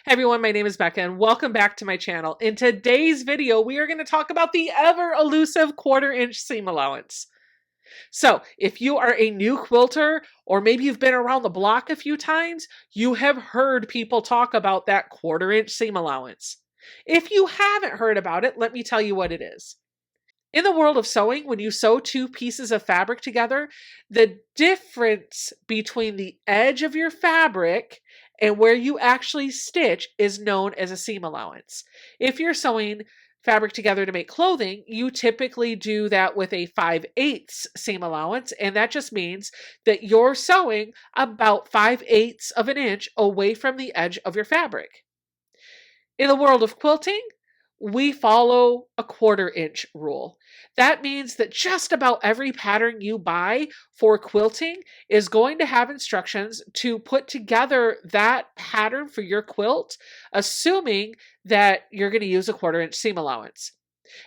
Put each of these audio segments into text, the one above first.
Hey everyone, my name is Becca and welcome back to my channel. In today's video, we are going to talk about the ever elusive 1/4 inch seam allowance. So if you are a new quilter, or maybe you've been around the block a few times, you have heard people talk about that 1/4 inch seam allowance. If you haven't heard about it, let me tell you what it is. In the world of sewing, when you sew two pieces of fabric together, the difference between the edge of your fabric and where you actually stitch is known as a seam allowance. If you're sewing fabric together to make clothing, you typically do that with a 5/8 seam allowance, and that just means that you're sewing about 5/8 of an inch away from the edge of your fabric. In the world of quilting, we follow a 1/4 inch rule. That means that just about every pattern you buy for quilting is going to have instructions to put together that pattern for your quilt, assuming that you're going to use a 1/4 inch seam allowance.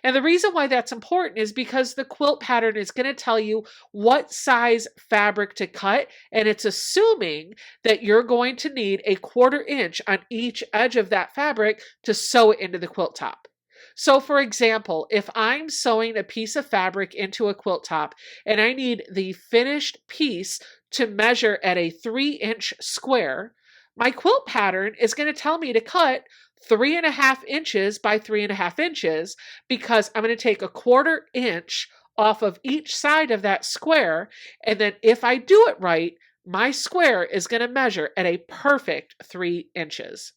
And the reason why that's important is because the quilt pattern is going to tell you what size fabric to cut, and it's assuming that you're going to need a 1/4 inch on each edge of that fabric to sew it into the quilt top. So for example, if I'm sewing a piece of fabric into a quilt top and I need the finished piece to measure at a 3-inch square, my quilt pattern is going to tell me to cut 3.5 inches by 3.5 inches, because I'm going to take a 1/4 inch off of each side of that square. And then if I do it right, my square is going to measure at a perfect 3 inches.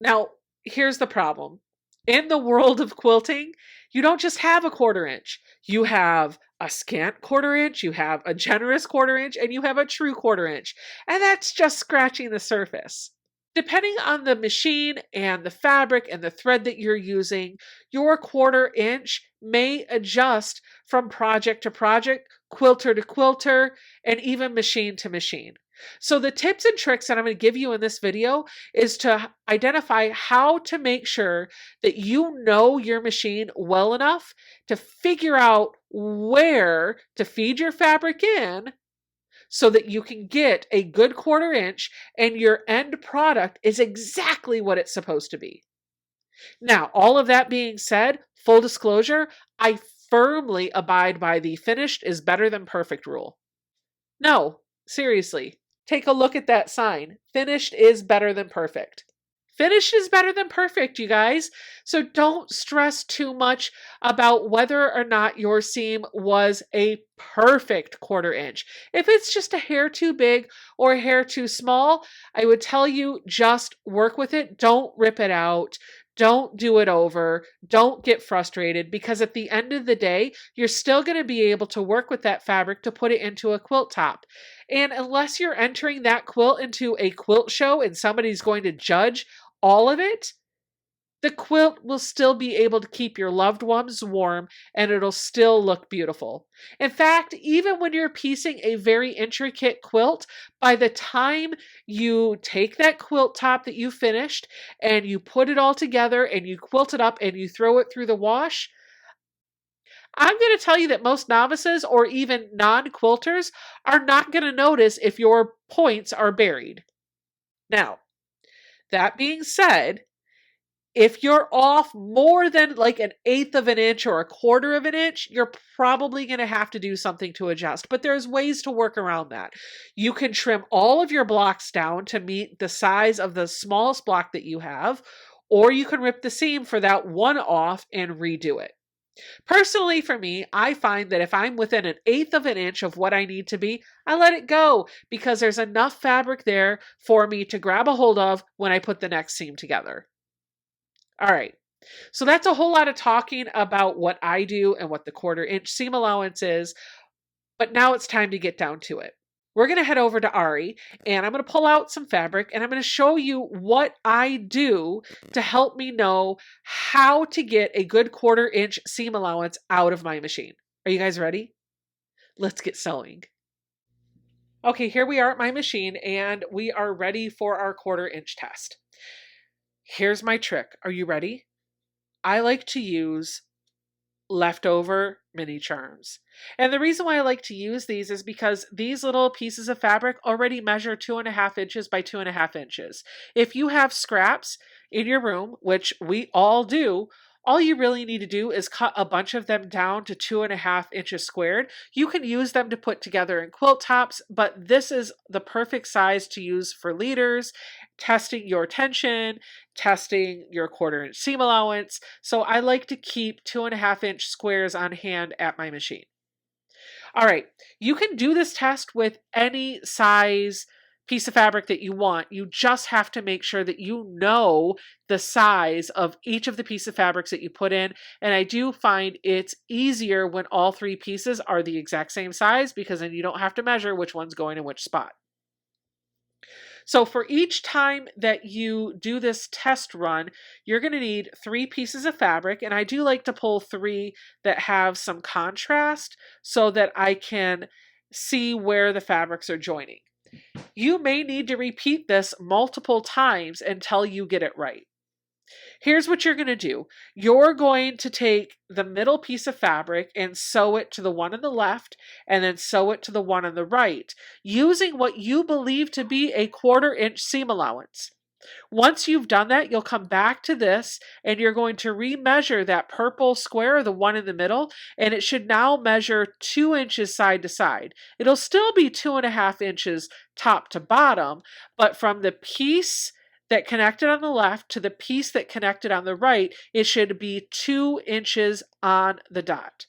Now, here's the problem. In the world of quilting, you don't just have a 1/4 inch. You have a scant 1/4 inch, you have a generous 1/4 inch, and you have a true 1/4 inch. And that's just scratching the surface. Depending on the machine and the fabric and the thread that you're using, your 1/4 inch may adjust from project to project, quilter to quilter, and even machine to machine. So the tips and tricks that I'm going to give you in this video is to identify how to make sure that you know your machine well enough to figure out where to feed your fabric in so that you can get a good 1/4 inch and your end product is exactly what it's supposed to be. Now, all of that being said, full disclosure, I firmly abide by the finished is better than perfect rule. No, seriously, take a look at that sign. Finished is better than perfect. Finished is better than perfect, you guys. So don't stress too much about whether or not your seam was a perfect 1/4 inch. If it's just a hair too big or a hair too small, I would tell you just work with it. Don't rip it out. Don't do it over. Don't get frustrated, because at the end of the day, you're still going to be able to work with that fabric to put it into a quilt top. And unless you're entering that quilt into a quilt show and somebody's going to judge all of it, the quilt will still be able to keep your loved ones warm and it'll still look beautiful. In fact, even when you're piecing a very intricate quilt, by the time you take that quilt top that you finished and you put it all together and you quilt it up and you throw it through the wash, I'm going to tell you that most novices or even non-quilters are not going to notice if your points are buried. Now, that being said, if you're off more than like 1/8 of an inch or 1/4 of an inch, you're probably going to have to do something to adjust. But there's ways to work around that. You can trim all of your blocks down to meet the size of the smallest block that you have, or you can rip the seam for that one off and redo it. Personally, for me, I find that if I'm within 1/8 of an inch of what I need to be, I let it go, because there's enough fabric there for me to grab a hold of when I put the next seam together. All right, so that's a whole lot of talking about what I do and what the 1/4 inch seam allowance is, but now it's time to get down to it. We're going to head over to Ari, and I'm going to pull out some fabric, and I'm going to show you what I do to help me know how to get a good 1/4 inch seam allowance out of my machine. Are you guys ready? Let's get sewing. Okay, here we are at my machine, and we are ready for our 1/4 inch test. Here's my trick. Are you ready? I like to use leftover mini charms. And the reason why I like to use these is because these little pieces of fabric already measure 2.5 inches by 2.5 inches. If you have scraps, in your room, which we all do, all you really need to do is cut a bunch of them down to 2.5 inches squared. You can use them to put together in quilt tops, but this is the perfect size to use for leaders, testing your tension, testing your 1/4 inch seam allowance. So I like to keep 2.5 inch squares on hand at my machine. All right, you can do this test with any size piece of fabric that you want. You just have to make sure that you know the size of each of the piece of fabrics that you put in. And I do find it's easier when all 3 pieces are the exact same size, because then you don't have to measure which one's going in which spot. So for each time that you do this test run, you're going to need 3 pieces of fabric, and I do like to pull 3 that have some contrast so that I can see where the fabrics are joining. You may need to repeat this multiple times until you get it right. Here's what you're going to do. You're going to take the middle piece of fabric and sew it to the one on the left, and then sew it to the one on the right, using what you believe to be a 1/4 inch seam allowance. Once you've done that, you'll come back to this and you're going to remeasure that purple square, the one in the middle, and it should now measure 2 inches side to side. It'll still be 2.5 inches top to bottom, but from the piece that connected on the left to the piece that connected on the right, it should be 2 inches on the dot.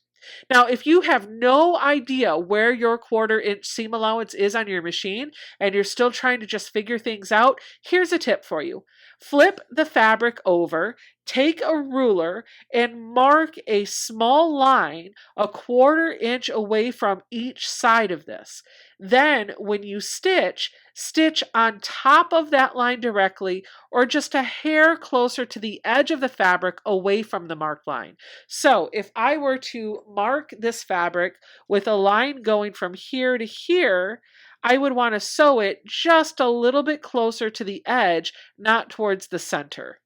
Now, if you have no idea where your 1/4 inch seam allowance is on your machine and you're still trying to just figure things out, here's a tip for you. Flip the fabric over, take a ruler, and mark a small line a 1/4 inch away from each side of this. Then, when you stitch, stitch on top of that line directly, or just a hair closer to the edge of the fabric away from the marked line. So if I were to mark this fabric with a line going from here to here, I would want to sew it just a little bit closer to the edge, not towards the center.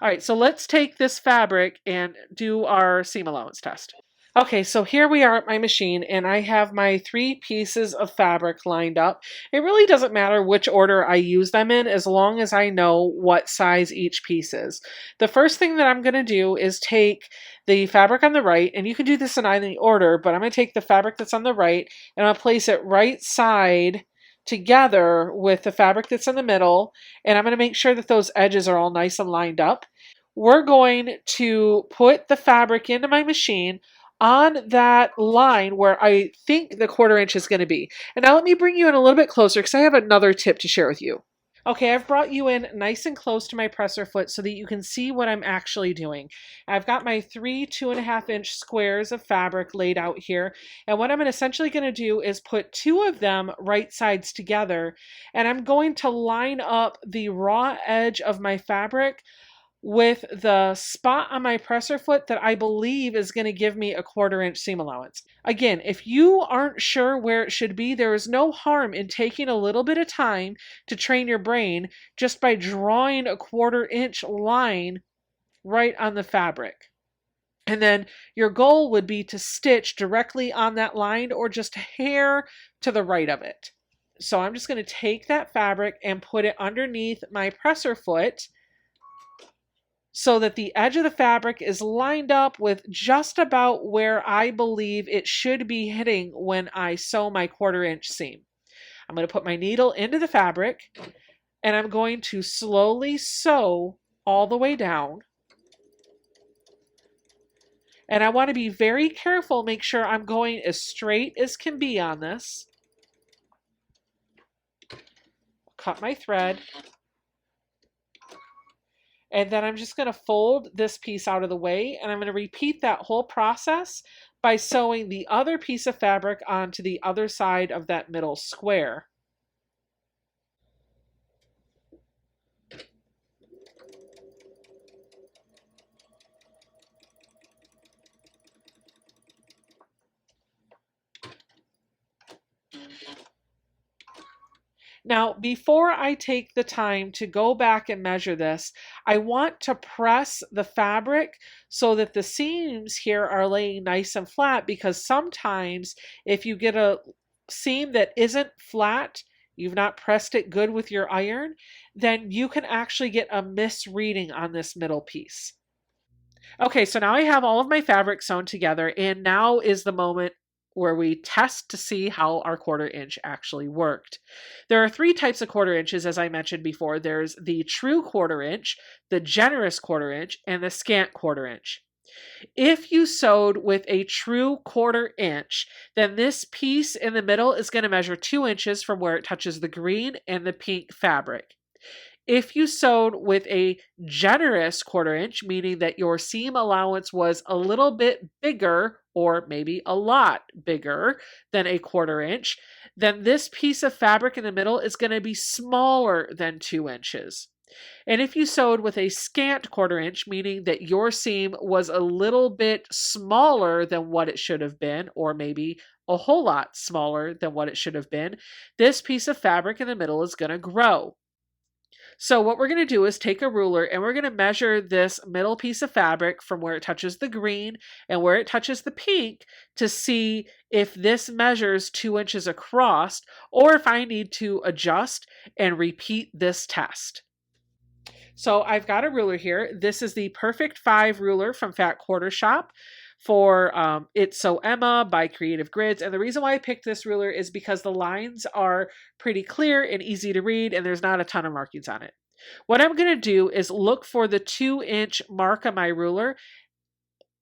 All right, so let's take this fabric and do our seam allowance test. Okay, so here we are at my machine, and I have my 3 pieces of fabric lined up. It really doesn't matter which order I use them in, as long as I know what size each piece is. The first thing that I'm going to do is take the fabric on the right, and you can do this in any order, but I'm going to take the fabric that's on the right, and I'll place it right side together with the fabric that's in the middle, and I'm going to make sure that those edges are all nice and lined up. We're going to put the fabric into my machine on that line where I think the 1/4 inch is going to be. And now let me bring you in a little bit closer, because I have another tip to share with you. Okay, I've brought you in nice and close to my presser foot so that you can see what I'm actually doing. I've got my 3 2.5 inch squares of fabric laid out here, and what I'm essentially going to do is put 2 of them right sides together, and I'm going to line up the raw edge of my fabric with the spot on my presser foot that I believe is going to give me a 1/4 inch seam allowance. Again, if you aren't sure where it should be, there is no harm in taking a little bit of time to train your brain just by drawing a 1/4 inch line right on the fabric. And then your goal would be to stitch directly on that line or just a hair to the right of it. So I'm just going to take that fabric and put it underneath my presser foot, so that the edge of the fabric is lined up with just about where I believe it should be hitting when I sew my 1/4 inch seam. I'm going to put my needle into the fabric, and I'm going to slowly sew all the way down. And I want to be very careful, make sure I'm going as straight as can be on this. Cut my thread. And then I'm just going to fold this piece out of the way, and I'm going to repeat that whole process by sewing the other piece of fabric onto the other side of that middle square. Now, before I take the time to go back and measure this, I want to press the fabric so that the seams here are laying nice and flat, because sometimes if you get a seam that isn't flat, you've not pressed it good with your iron, then you can actually get a misreading on this middle piece. Okay, so now I have all of my fabric sewn together, and now is the moment where we test to see how our 1/4 inch actually worked. There are 3 types of 1/4 inches, as I mentioned before. There's the true 1/4 inch, the generous 1/4 inch, and the scant 1/4 inch. If you sewed with a true 1/4 inch, then this piece in the middle is going to measure 2 inches from where it touches the green and the pink fabric. If you sewed with a generous 1/4 inch, meaning that your seam allowance was a little bit bigger or maybe a lot bigger than a 1/4 inch, then this piece of fabric in the middle is going to be smaller than 2 inches. And if you sewed with a scant 1/4 inch, meaning that your seam was a little bit smaller than what it should have been, or maybe a whole lot smaller than what it should have been, this piece of fabric in the middle is going to grow. So what we're going to do is take a ruler and we're going to measure this middle piece of fabric from where it touches the green and where it touches the pink to see if this measures 2 inches across or if I need to adjust and repeat this test. So I've got a ruler here. This is the Perfect 5 ruler from Fat Quarter Shop for It's Sew Emma by Creative Grids. And the reason why I picked this ruler is because the lines are pretty clear and easy to read and there's not a ton of markings on it. What I'm going to do is look for the 2-inch mark on my ruler,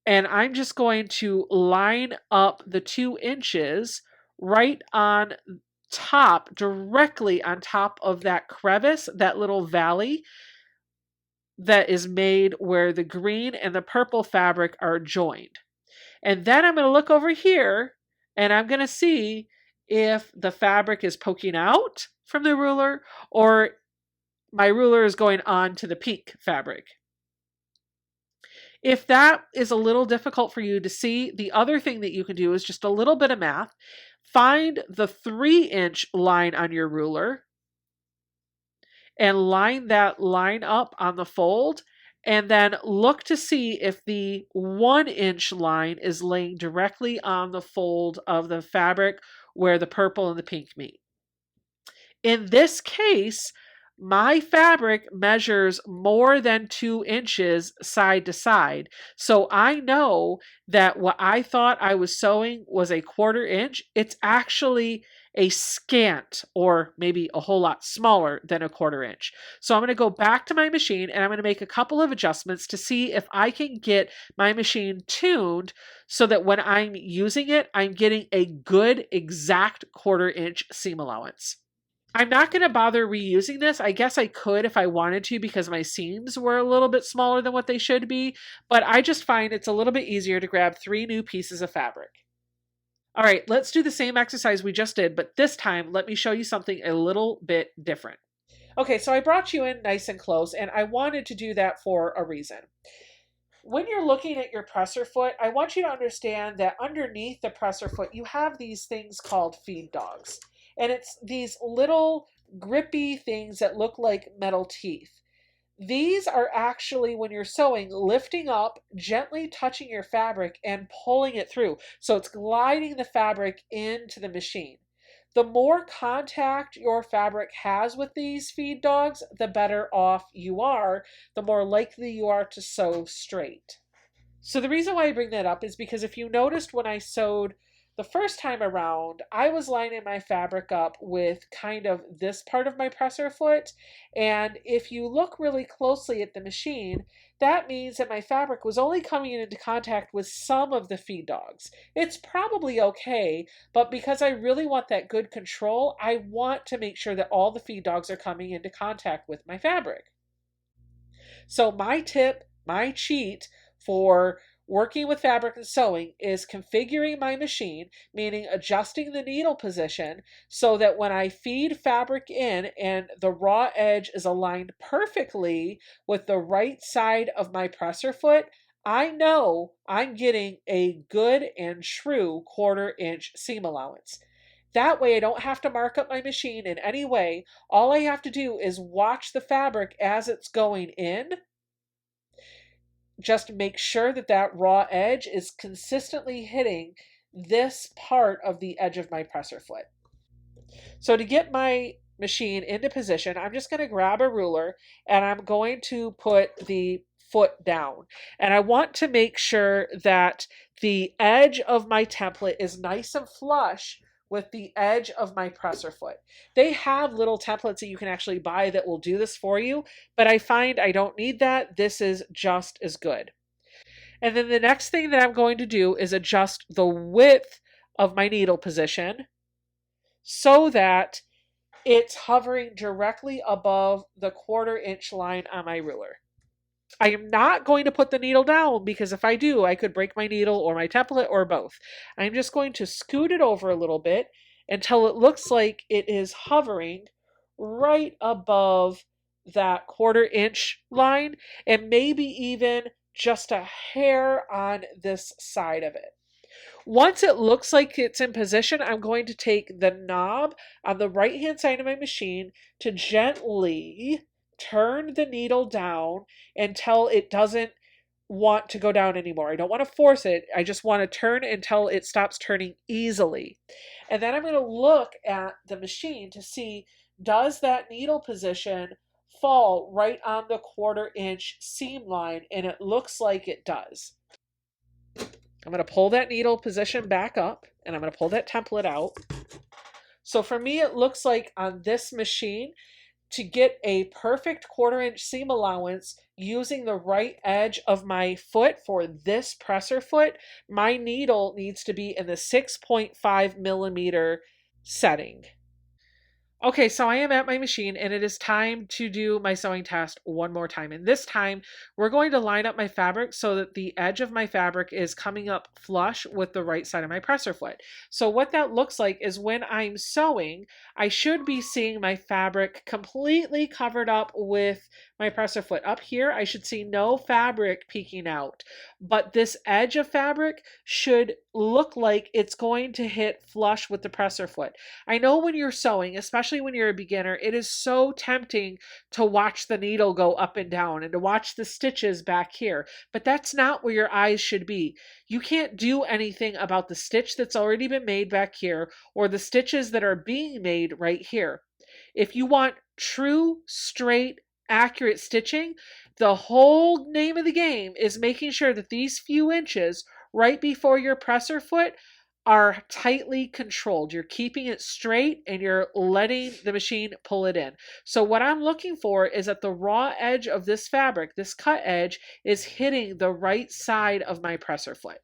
and I'm just going to line up the 2 inches right on top, directly on top of that crevice, that little valley that is made where the green and the purple fabric are joined. And then I'm going to look over here and I'm going to see if the fabric is poking out from the ruler or my ruler is going on to the pink fabric. If that is a little difficult for you to see, the other thing that you can do is just a little bit of math. Find the 3-inch line on your ruler and line that line up on the fold, and then look to see if the 1-inch line is laying directly on the fold of the fabric where the purple and the pink meet. In this case, my fabric measures more than 2 inches side to side. So I know that what I thought I was sewing was a 1/4 inch. It's actually a scant, or maybe a whole lot smaller than a 1/4 inch. So I'm going to go back to my machine and I'm going to make a couple of adjustments to see if I can get my machine tuned so that when I'm using it, I'm getting a good exact 1/4 inch seam allowance. I'm not going to bother reusing this. I guess I could if I wanted to because my seams were a little bit smaller than what they should be, but I just find it's a little bit easier to grab 3 new pieces of fabric. All right, let's do the same exercise we just did, but this time let me show you something a little bit different. Okay, so I brought you in nice and close, and I wanted to do that for a reason. When you're looking at your presser foot, I want you to understand that underneath the presser foot, you have these things called feed dogs. And it's these little grippy things that look like metal teeth. These are actually, when you're sewing, lifting up, gently touching your fabric and pulling it through. So it's gliding the fabric into the machine. The more contact your fabric has with these feed dogs, the better off you are, the more likely you are to sew straight. So the reason why I bring that up is because if you noticed when I sewed the first time around, I was lining my fabric up with kind of this part of my presser foot. And if you look really closely at the machine, that means that my fabric was only coming into contact with some of the feed dogs. It's probably okay, but because I really want that good control, I want to make sure that all the feed dogs are coming into contact with my fabric. So my tip, my cheat for working with fabric and sewing is configuring my machine, meaning adjusting the needle position so that when I feed fabric in and the raw edge is aligned perfectly with the right side of my presser foot, I know I'm getting a good and true 1/4 inch seam allowance. That way I don't have to mark up my machine in any way. All I have to do is watch the fabric as it's going in. Just make sure that that raw edge is consistently hitting this part of the edge of my presser foot. So to get my machine into position, I'm just going to grab a ruler and I'm going to put the foot down. And I want to make sure that the edge of my template is nice and flush with the edge of my presser foot. They have little templates that you can actually buy that will do this for you, but I find I don't need that. This is just as good. And then the next thing that I'm going to do is adjust the width of my needle position so that it's hovering directly above the 1/4 inch line on my ruler. I am not going to put the needle down because if I do, I could break my needle or my template or both. I'm just going to scoot it over a little bit until it looks like it is hovering right above that 1/4 inch line and maybe even just a hair on this side of it. Once it looks like it's in position, I'm going to take the knob on the right hand side of my machine to gently turn the needle down until it doesn't want to go down anymore. I don't want to force it. I just want to turn until it stops turning easily. And then I'm going to look at the machine to see, does that needle position fall right on the 1/4 inch seam line? And it looks like it does. I'm going to pull that needle position back up and I'm going to pull that template out. So for me, it looks like on this machine, to get a perfect 1/4 inch seam allowance using the right edge of my foot for this presser foot, my needle needs to be in the 6.5 millimeter setting. Okay, so I am at my machine and it is time to do my sewing test one more time. And this time we're going to line up my fabric so that the edge of my fabric is coming up flush with the right side of my presser foot. So what that looks like is when I'm sewing, I should be seeing my fabric completely covered up with my presser foot. Up here, I should see no fabric peeking out, but this edge of fabric should look like it's going to hit flush with the presser foot. I know when you're sewing, especially when you're a beginner, it is so tempting to watch the needle go up and down and to watch the stitches back here, but that's not where your eyes should be. You can't do anything about the stitch that's already been made back here or the stitches that are being made right here. If you want true, straight, accurate stitching, the whole name of the game is making sure that these few inches right before your presser foot are tightly controlled. You're keeping it straight and you're letting the machine pull it in. So what I'm looking for is that the raw edge of this fabric, this cut edge, is hitting the right side of my presser foot.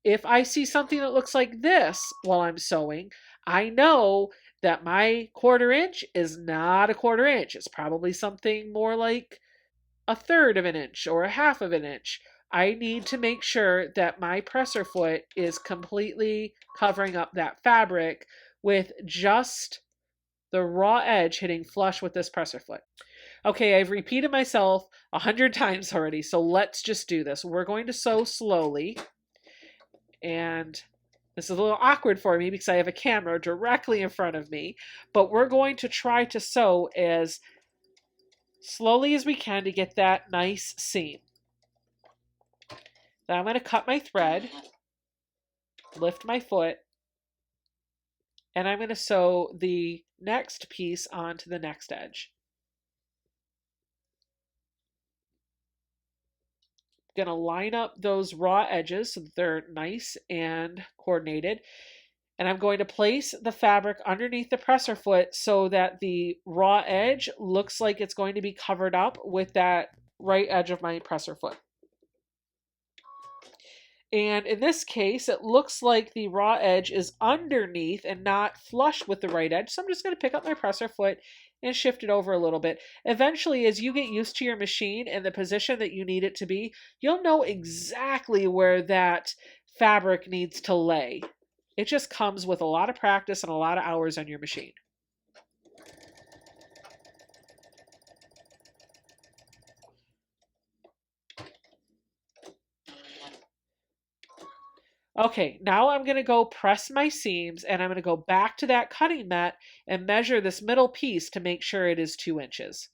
If I see something that looks like this while I'm sewing, I know that my 1/4 inch is not a 1/4 inch. It's probably something more like a 1/3 of an inch or a 1/2 of an inch. I need to make sure that my presser foot is completely covering up that fabric with just the raw edge hitting flush with this presser foot. Okay, I've repeated myself 100 times already, so let's just do this. We're going to sew slowly, and this is a little awkward for me because I have a camera directly in front of me, but we're going to try to sew as slowly as we can to get that nice seam. Then I'm going to cut my thread, lift my foot, and I'm going to sew the next piece onto the next edge. I'm going to line up those raw edges so that they're nice and coordinated. And I'm going to place the fabric underneath the presser foot so that the raw edge looks like it's going to be covered up with that right edge of my presser foot. And in this case, it looks like the raw edge is underneath and not flush with the right edge. So I'm just going to pick up my presser foot and shift it over a little bit. Eventually, as you get used to your machine and the position that you need it to be, you'll know exactly where that fabric needs to lay. It just comes with a lot of practice and a lot of hours on your machine. Okay, now I'm going to go press my seams and I'm going to go back to that cutting mat and measure this middle piece to make sure it is 2 inches.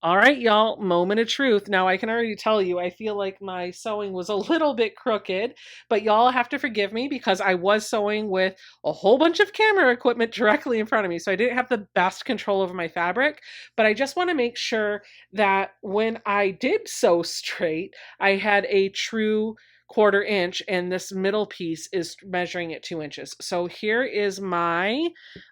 All right, y'all, moment of truth. Now, I can already tell you, I feel like my sewing was a little bit crooked, but y'all have to forgive me because I was sewing with a whole bunch of camera equipment directly in front of me. So I didn't have the best control over my fabric, but I just want to make sure that when I did sew straight, I had a true 1/4 inch and this middle piece is measuring at 2 inches. So here is my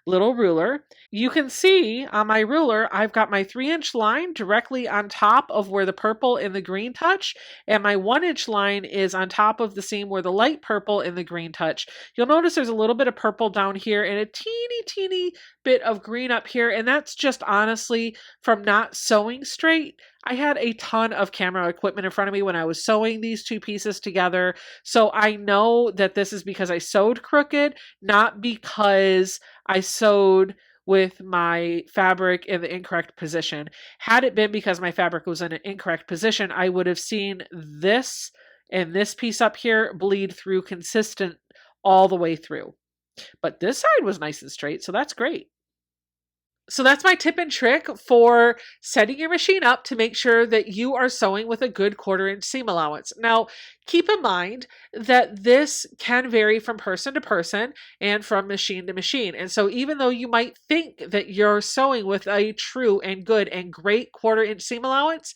little ruler. You can see on my ruler, I've got my 3-inch line directly on top of where the purple and the green touch, and my 1-inch line is on top of the seam where the light purple and the green touch. You'll notice there's a little bit of purple down here and a teeny bit of green up here, and that's just honestly from not sewing straight. I had a ton of camera equipment in front of me when I was sewing these two pieces together, so I know that this is because I sewed crooked, not because I sewed with my fabric in the incorrect position. Had it been because my fabric was in an incorrect position, I would have seen this and this piece up here bleed through consistent all the way through. But this side was nice and straight, so that's great. So that's my tip and trick for setting your machine up to make sure that you are sewing with a good 1/4 inch seam allowance. Now, keep in mind that this can vary from person to person and from machine to machine. And so even though you might think that you're sewing with a true and good and great 1/4 inch seam allowance,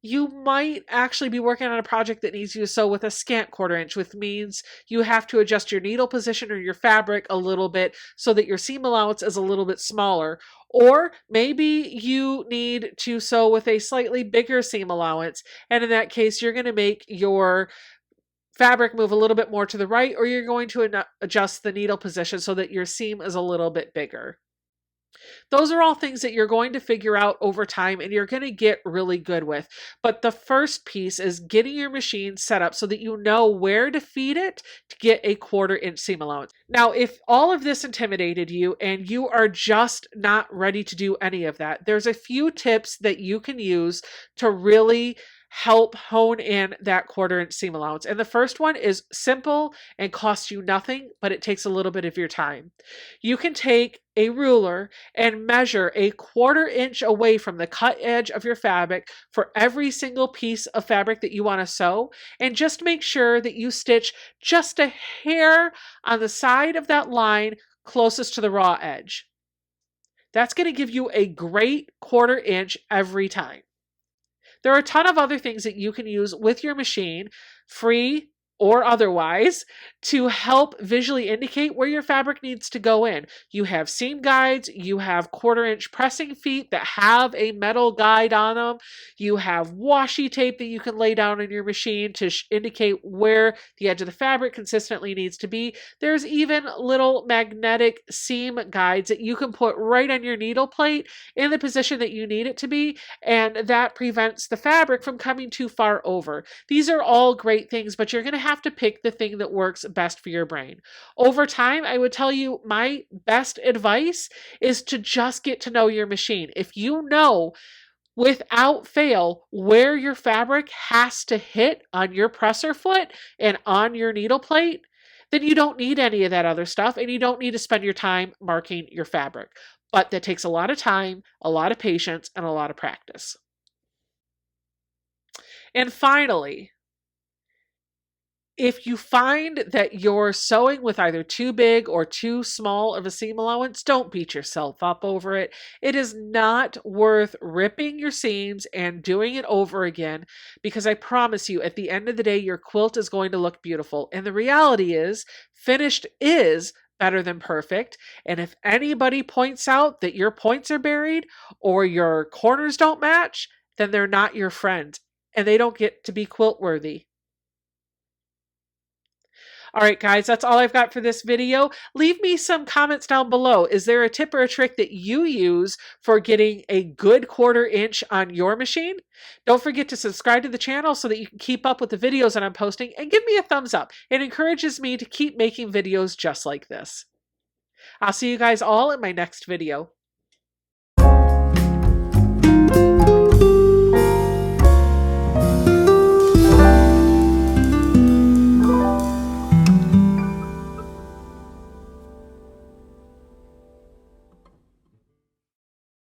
you might actually be working on a project that needs you to sew with a scant 1/4 inch, which means you have to adjust your needle position or your fabric a little bit so that your seam allowance is a little bit smaller. Or maybe you need to sew with a slightly bigger seam allowance, and in that case, you're going to make your fabric move a little bit more to the right, or you're going to adjust the needle position so that your seam is a little bit bigger. Those are all things that you're going to figure out over time and you're going to get really good with. But the first piece is getting your machine set up so that you know where to feed it to get a 1/4 inch seam allowance. Now, if all of this intimidated you and you are just not ready to do any of that, there's a few tips that you can use to really help hone in that 1/4 inch seam allowance. And the first one is simple and costs you nothing, but it takes a little bit of your time. You can take a ruler and measure a 1/4 inch away from the cut edge of your fabric for every single piece of fabric that you want to sew, and just make sure that you stitch just a hair on the side of that line closest to the raw edge. That's going to give you a great 1/4 inch every time. There are a ton of other things that you can use with your machine, free or otherwise, to help visually indicate where your fabric needs to go in. You have seam guides, you have 1/4 inch pressing feet that have a metal guide on them, you have washi tape that you can lay down in your machine to indicate where the edge of the fabric consistently needs to be. There's even little magnetic seam guides that you can put right on your needle plate in the position that you need it to be, and that prevents the fabric from coming too far over. These are all great things, but you're going to have to pick the thing that works best for your brain. Over time, I would tell you my best advice is to just get to know your machine. If you know without fail where your fabric has to hit on your presser foot and on your needle plate, then you don't need any of that other stuff and you don't need to spend your time marking your fabric. But that takes a lot of time, a lot of patience, and a lot of practice. And finally, if you find that you're sewing with either too big or too small of a seam allowance, don't beat yourself up over it. It is not worth ripping your seams and doing it over again, because I promise you, at the end of the day, your quilt is going to look beautiful. And the reality is, finished is better than perfect. And if anybody points out that your points are buried or your corners don't match, then they're not your friend and they don't get to be quilt worthy. All right, guys, that's all I've got for this video. Leave me some comments down below. Is there a tip or a trick that you use for getting a good 1/4 inch on your machine? Don't forget to subscribe to the channel so that you can keep up with the videos that I'm posting, and give me a thumbs up. It encourages me to keep making videos just like this. I'll see you guys all in my next video.